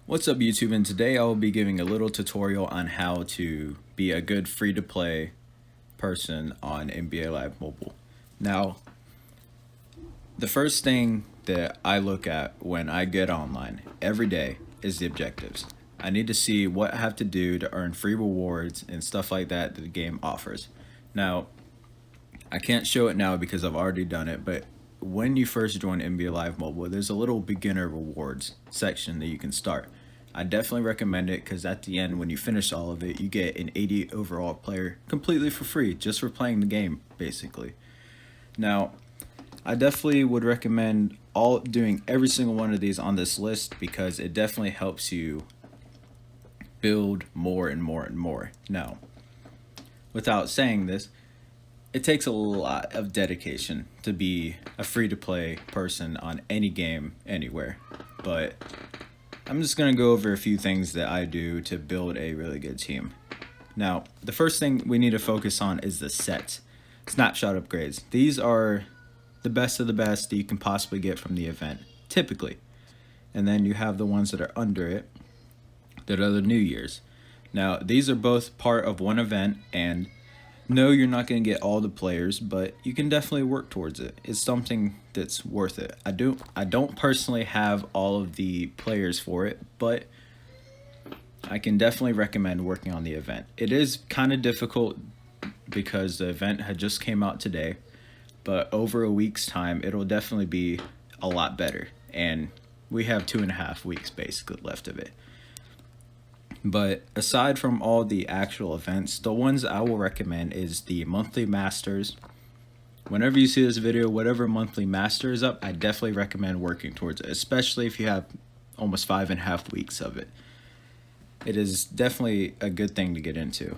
What's up YouTube, and today I will be giving a little tutorial on how to be a good free-to-play person on NBA Live Mobile. Now, the first thing that I look at when I get online every day is the objectives. I need to see what I have to do to earn free rewards and stuff like that the game offers. Now, I can't show it now because I've already done it, but when you first join NBA Live Mobile, there's a little beginner rewards section that you can start. I definitely recommend it because at the end, when you finish all of it, you get an 80 overall player completely for free just for playing the game, basically. Now, I definitely would recommend doing every single one of these on this list because it definitely helps you build more and more and more. Now, without saying this, it takes a lot of dedication to be a free-to-play person on any game anywhere, but I'm just going to go over a few things that I do to build a really good team. Now, the first thing we need to focus on is the sets. Snapshot upgrades. These are the best of the best that you can possibly get from the event, typically. And then you have the ones that are under it, that are the New Year's. Now, these are both part of one event, and no, you're not going to get all the players, but you can definitely work towards it. It's something that's worth it. I don't personally have all of the players for it, but I can definitely recommend working on the event. It is kind of difficult because the event had just came out today, but over a week's time, it'll definitely be a lot better. And we have 2.5 weeks basically left of it. But aside from all the actual events, the ones I will recommend is the monthly masters. Whenever you see this video, whatever monthly master is up, I definitely recommend working towards it, especially if you have almost 5.5 weeks of it. It is definitely a good thing to get into.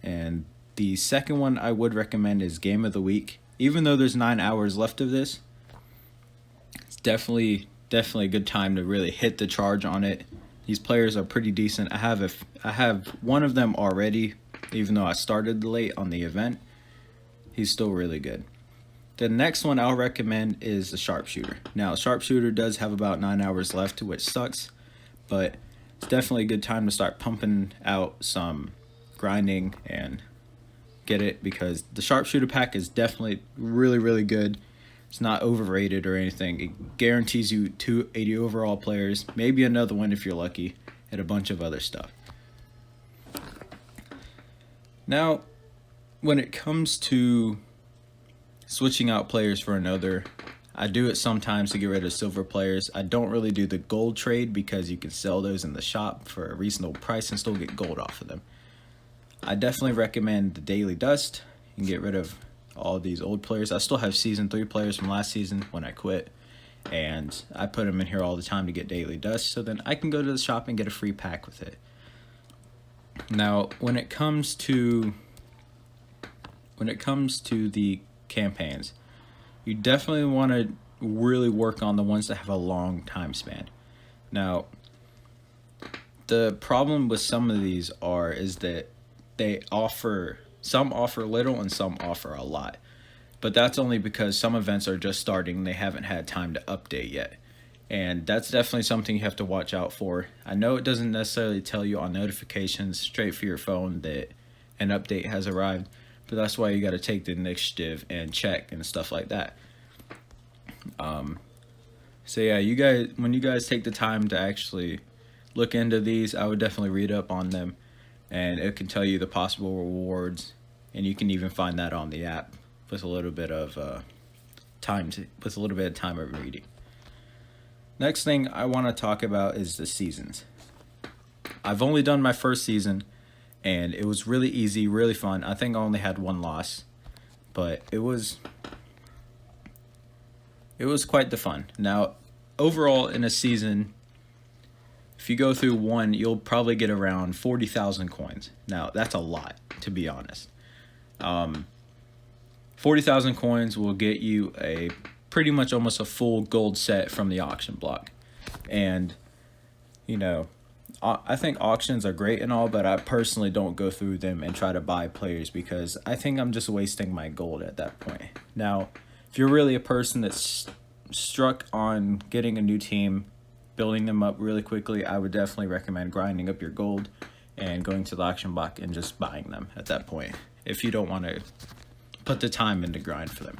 And the second one I would recommend is Game of the Week. Even though there's 9 hours left of this, it's definitely a good time to really hit the charge on it. These players are pretty decent. I have one of them already, even though I started late on the event. He's still really good. The next one I'll recommend is the Sharpshooter. Now, Sharpshooter does have about 9 hours left, which sucks, but it's definitely a good time to start pumping out some grinding and get it, because the Sharpshooter pack is definitely really good. It's not overrated or anything. It guarantees you 280 overall players, maybe another one if you're lucky, and a bunch of other stuff. Now, when it comes to switching out players for another, I do it sometimes to get rid of silver players. I don't really do the gold trade because you can sell those in the shop for a reasonable price and still get gold off of them. I definitely recommend the Daily Dust. You can get rid of all these old players. I still have Season 3 players from last season when I quit, and I put them in here all the time to get Daily Dust, so then I can go to the shop and get a free pack with it. Now, when it comes to the campaigns, you definitely want to really work on the ones that have a long time span. Now, the problem with some of these is that some offer little and some offer a lot. But that's only because some events are just starting and they haven't had time to update yet. And that's definitely something you have to watch out for. I know it doesn't necessarily tell you on notifications straight for your phone that an update has arrived, but that's why you got to take the initiative and check and stuff like that. So yeah, when you guys take the time to actually look into these, I would definitely read up on them, and it can tell you the possible rewards, and you can even find that on the app with a little bit of time of reading. Next thing I want to talk about is the seasons. I've only done my first season, and it was really easy, really fun. I think I only had one loss, but it was quite the fun. Now, overall in a season, if you go through one, you'll probably get around 40,000 coins. Now, that's a lot, to be honest. 40,000 coins will get you a pretty much almost a full gold set from the auction block. And, you know, I think auctions are great and all, but I personally don't go through them and try to buy players because I think I'm just wasting my gold at that point. Now, if you're really a person that's struck on getting a new team building them up really quickly, I would definitely recommend grinding up your gold and going to the auction block and just buying them at that point, if you don't want to put the time in to grind for them.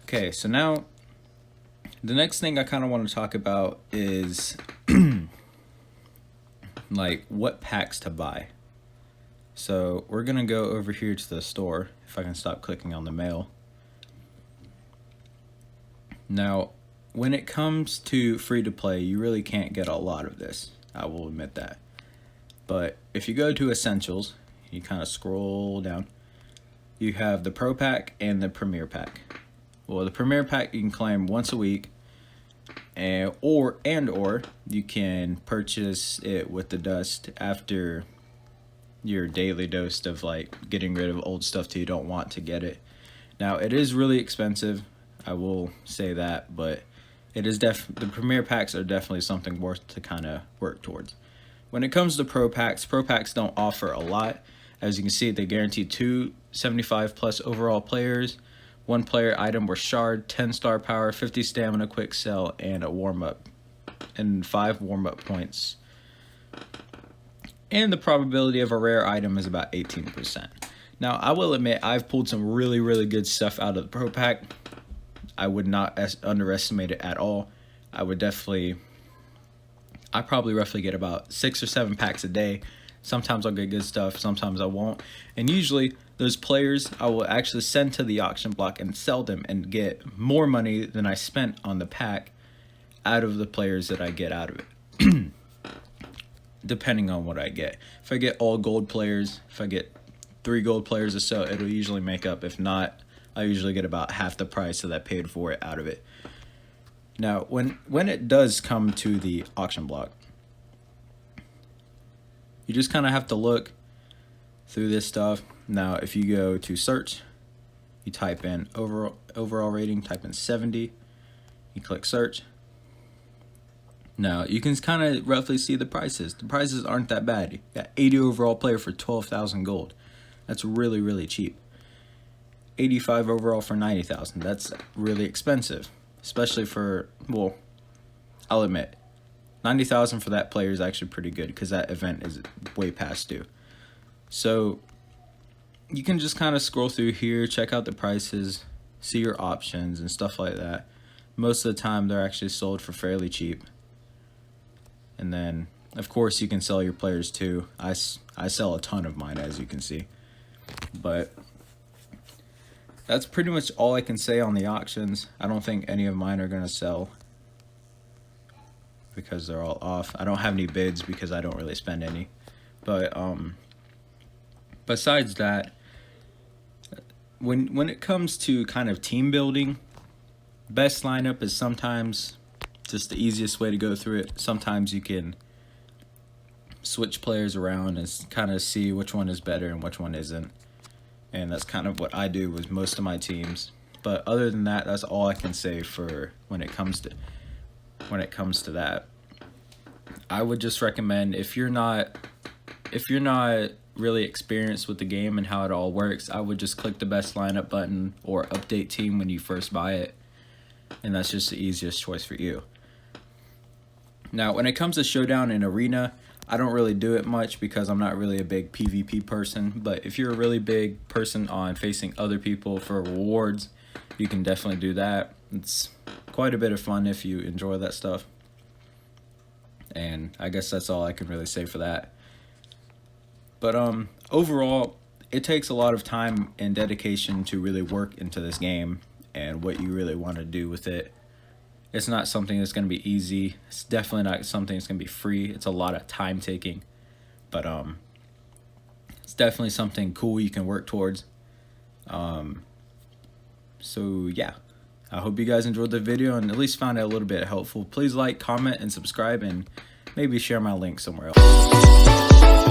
Okay, so now the next thing I kind of want to talk about is like what packs to buy. So we're gonna go over here to the store, if I can stop clicking on the mail. Now, when it comes to free to play, you really can't get a lot of this, I will admit that. But if you go to essentials, you kind of scroll down, you have the Pro Pack and the Premier Pack. Well, the Premier Pack you can claim once a week, or you can purchase it with the dust after your daily dose of like getting rid of old stuff till you don't want to get it. Now, it is really expensive, I will say that, but it is the Premier Packs are definitely something worth to kind of work towards. When it comes to Pro Packs don't offer a lot. As you can see, they guarantee 2 75 plus overall players, 1 player item or shard, 10 star power, 50 stamina, quick sell, and a warm up, and 5 warm up points. And the probability of a rare item is about 18%. Now, I will admit, I've pulled some really good stuff out of the Pro Pack. I would not underestimate it at all. I probably roughly get about 6 or 7 packs a day. Sometimes I'll get good stuff, sometimes I won't. And usually, those players I will actually send to the auction block and sell them and get more money than I spent on the pack out of the players that I get out of it. Depending on what I get. If I get all gold players, if I get 3 gold players or so, it'll usually make up. If not, I usually get about half the price that I paid for it out of it. Now, when it does come to the auction block, you just kind of have to look through this stuff. Now, if you go to search, you type in overall rating, type in 70, you click search. Now, you can kind of roughly see the prices. The prices aren't that bad. You got 80 overall player for 12,000 gold. That's really cheap. 85 overall for 90,000. That's really expensive, especially for, well, I'll admit, 90,000 for that player is actually pretty good because that event is way past due. So you can just kind of scroll through here, check out the prices, see your options and stuff like that. Most of the time they're actually sold for fairly cheap. And then, of course, you can sell your players too. I sell a ton of mine, as you can see. But that's pretty much all I can say on the auctions. I don't think any of mine are going to sell because they're all off. I don't have any bids because I don't really spend any. But besides that, when it comes to kind of team building, best lineup is sometimes just the easiest way to go through it. Sometimes you can switch players around and kind of see which one is better and which one isn't. And that's kind of what I do with most of my teams. But other than that, that's all I can say for when it comes to that. I would just recommend, if you're not really experienced with the game and how it all works, I would just click the best lineup button or update team when you first buy it. And that's just the easiest choice for you. Now, when it comes to Showdown and Arena, I don't really do it much because I'm not really a big PvP person. But if you're a really big person on facing other people for rewards, you can definitely do that. It's quite a bit of fun if you enjoy that stuff. And I guess that's all I can really say for that. But overall, it takes a lot of time and dedication to really work into this game and what you really want to do with it. It's not something that's going to be easy. It's definitely not something that's going to be free. It's a lot of time taking. But it's definitely something cool you can work towards. So yeah, I hope you guys enjoyed the video and at least found it a little bit helpful. Please like, comment, and subscribe, and maybe share my link somewhere else.